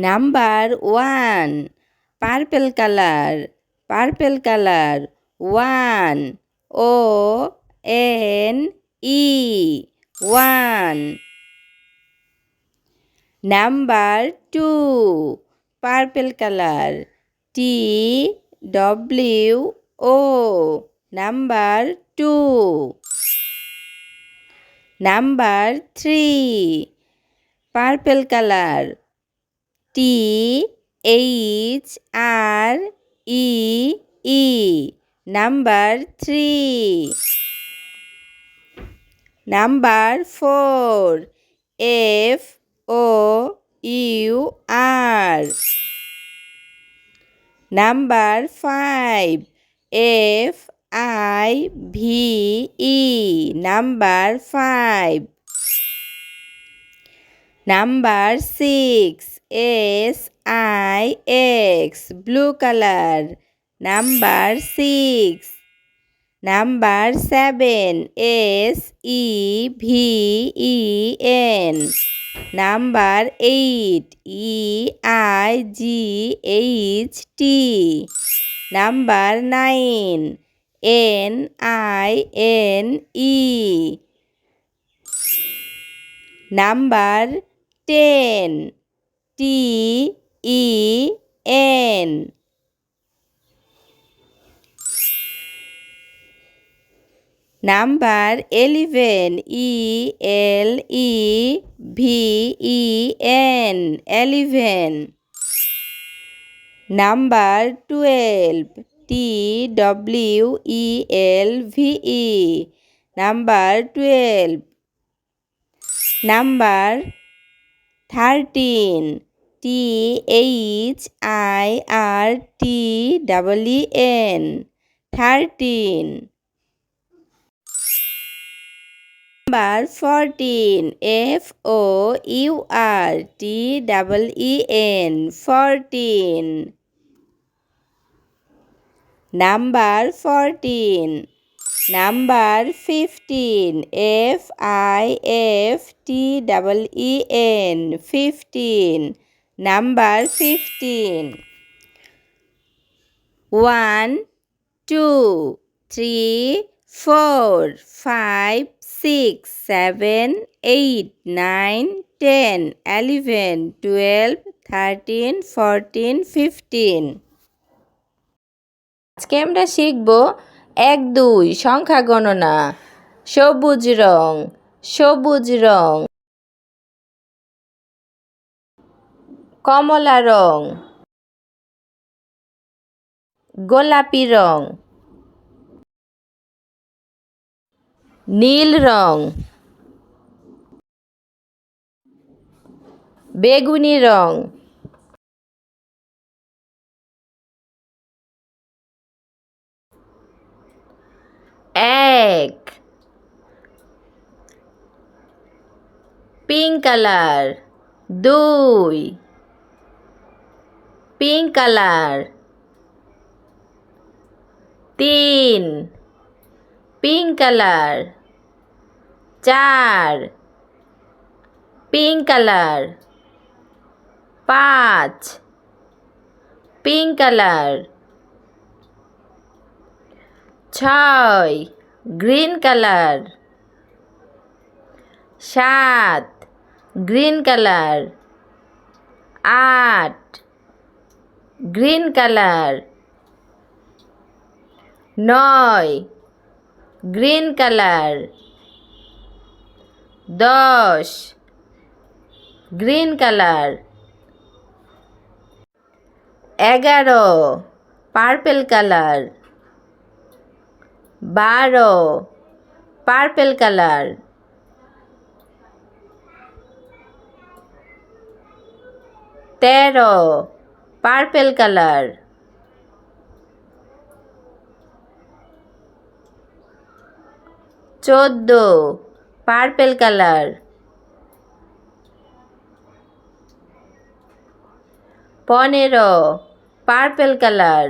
Number 1 purple colour, purple colour 1 O N E 1। Number 2 purple colour T W O number 2। Number 3 purple colour T H R E E number 3। Number 4 F O U R. Number 5 F I V E number 5। Number 6 S I X blue colour number 6। Number 7 S E V E N number 8 E I G H T. Number 9 N I N E. Number 10 T E N. Number 11 E L E V E N 11। Number 12 T W E L V E number 12। Number 13 T H I R T double E N 13। Number 14 F O U R T double E N 14। Number 14। Number 15 F I F T double E N 15 number 15। 1 2 3 4 5 6 7 8 9 10 11 12 13 14 15। আজকে আমরা শিখব 1 2 সংখ্যা গণনা। সবুজ রং, সবুজ রং। কমলা রং, গোলাপি রং, নীল রং, বেগুনি রং, এক। Pink colour 2 pink colour 3 pink colour 4 pink colour 5 pink colour 6 green colour 7 green colour 8 green colour 9 green colour 10 green colour 11 purple colour 12 purple colour 13 purple colour 14 purple colour 15 purple colour